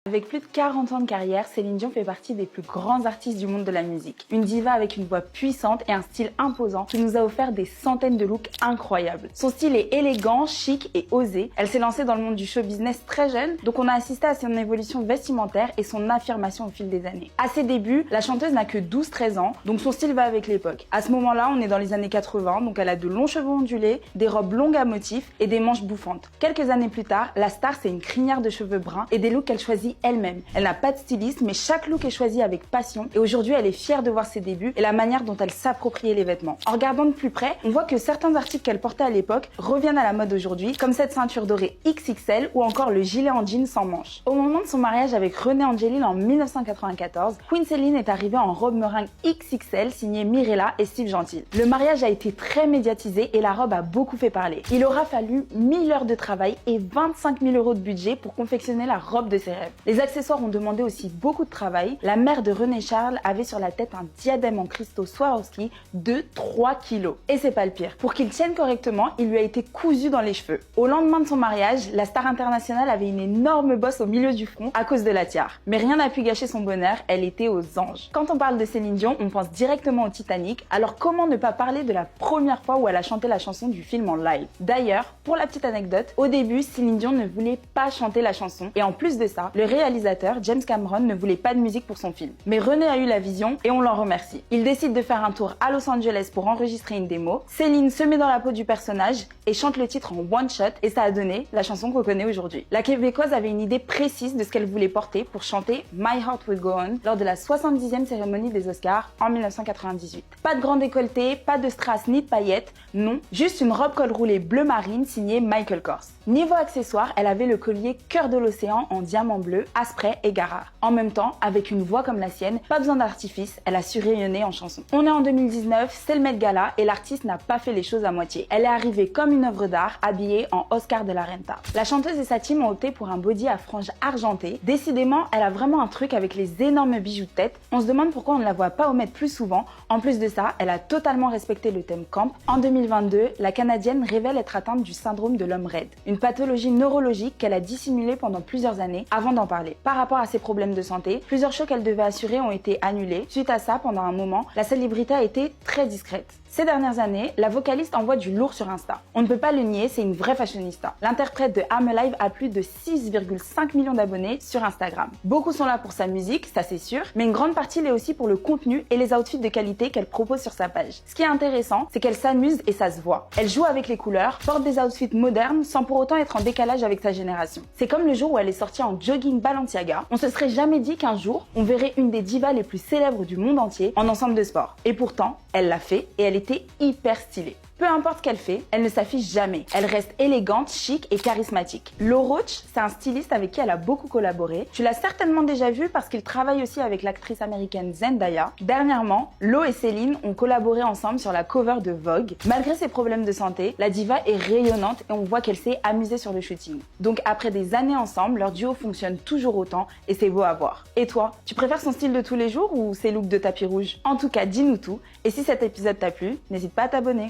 Avec plus de 40 ans de carrière, Céline Dion fait partie des plus grands artistes du monde de la musique. Une diva avec une voix puissante et un style imposant qui nous a offert des centaines de looks incroyables. Son style est élégant, chic et osé. Elle s'est lancée dans le monde du show business très jeune, donc on a assisté à son évolution vestimentaire et son affirmation au fil des années. À ses débuts, la chanteuse n'a que 12-13 ans, donc son style va avec l'époque. À ce moment-là, on est dans les années 80, donc elle a de longs cheveux ondulés, des robes longues à motifs et des manches bouffantes. Quelques années plus tard, la star c'est une crinière de cheveux bruns et des looks qu'elle choisit elle-même. Elle n'a pas de styliste, mais chaque look est choisi avec passion et aujourd'hui elle est fière de voir ses débuts et la manière dont elle s'appropriait les vêtements. En regardant de plus près, on voit que certains articles qu'elle portait à l'époque reviennent à la mode aujourd'hui, comme cette ceinture dorée XXL ou encore le gilet en jean sans manches. Au moment de son mariage avec René Angelil en 1994, Queen Céline est arrivée en robe meringue XXL signée Mirella et Steve Gentil. Le mariage a été très médiatisé et la robe a beaucoup fait parler. Il aura fallu 1000 heures de travail et 25 000 € de budget pour confectionner la robe de ses rêves. Les accessoires ont demandé aussi beaucoup de travail. La mère de René Charles avait sur la tête un diadème en cristaux Swarovski de 3 kg. Et c'est pas le pire. Pour qu'il tienne correctement, il lui a été cousu dans les cheveux. Au lendemain de son mariage, la star internationale avait une énorme bosse au milieu du front à cause de la tiare. Mais rien n'a pu gâcher son bonheur, elle était aux anges. Quand on parle de Céline Dion, on pense directement au Titanic, alors comment ne pas parler de la première fois où elle a chanté la chanson du film en live? D'ailleurs, pour la petite anecdote, au début, Céline Dion ne voulait pas chanter la chanson et en plus de ça, le réalisateur James Cameron ne voulait pas de musique pour son film. Mais René a eu la vision et on l'en remercie. Il décide de faire un tour à Los Angeles pour enregistrer une démo. Céline se met dans la peau du personnage et chante le titre en one shot et ça a donné la chanson qu'on connaît aujourd'hui. La Québécoise avait une idée précise de ce qu'elle voulait porter pour chanter My Heart Will Go On lors de la 70e cérémonie des Oscars en 1998. Pas de grand décolleté, pas de strass ni de paillettes, non, juste une robe col roulé bleu marine signée Michael Kors. Niveau accessoires, elle avait le collier Cœur de l'Océan en diamant bleu, Asprey et Garard. En même temps, avec une voix comme la sienne, pas besoin d'artifice, elle a su rayonner en chanson. On est en 2019, c'est le Met Gala et l'artiste n'a pas fait les choses à moitié. Elle est arrivée comme une œuvre d'art, habillée en Oscar de la Renta. La chanteuse et sa team ont opté pour un body à franges argentées. Décidément, elle a vraiment un truc avec les énormes bijoux de tête. On se demande pourquoi on ne la voit pas au Met plus souvent. En plus de ça, elle a totalement respecté le thème camp. En 2022, la Canadienne révèle être atteinte du syndrome de l'homme raide, une pathologie neurologique qu'elle a dissimulée pendant plusieurs années avant d'en parler. Par rapport à ses problèmes de santé, plusieurs shows qu'elle devait assurer ont été annulés. Suite à ça, pendant un moment, la célébrité a été très discrète. Ces dernières années, la vocaliste envoie du lourd sur Insta. On ne peut pas le nier, c'est une vraie fashionista. L'interprète de I'm Alive a plus de 6,5 millions d'abonnés sur Instagram. Beaucoup sont là pour sa musique, ça c'est sûr, mais une grande partie l'est aussi pour le contenu et les outfits de qualité qu'elle propose sur sa page. Ce qui est intéressant, c'est qu'elle s'amuse et ça se voit. Elle joue avec les couleurs, porte des outfits modernes sans pour autant être en décalage avec sa génération. C'est comme le jour où elle est sortie en jogging Balenciaga. On se serait jamais dit qu'un jour, on verrait une des divas les plus célèbres du monde entier en ensemble de sport. Et pourtant, elle l'a fait et elle était hyper stylée. Peu importe ce qu'elle fait, elle ne s'affiche jamais. Elle reste élégante, chic et charismatique. Lo Roach, c'est un styliste avec qui elle a beaucoup collaboré. Tu l'as certainement déjà vu parce qu'il travaille aussi avec l'actrice américaine Zendaya. Dernièrement, Lo et Céline ont collaboré ensemble sur la cover de Vogue. Malgré ses problèmes de santé, la diva est rayonnante et on voit qu'elle s'est amusée sur le shooting. Donc après des années ensemble, leur duo fonctionne toujours autant et c'est beau à voir. Et toi, tu préfères son style de tous les jours ou ses looks de tapis rouge? En tout cas, dis-nous tout. Et si cet épisode t'a plu, n'hésite pas à t'abonner.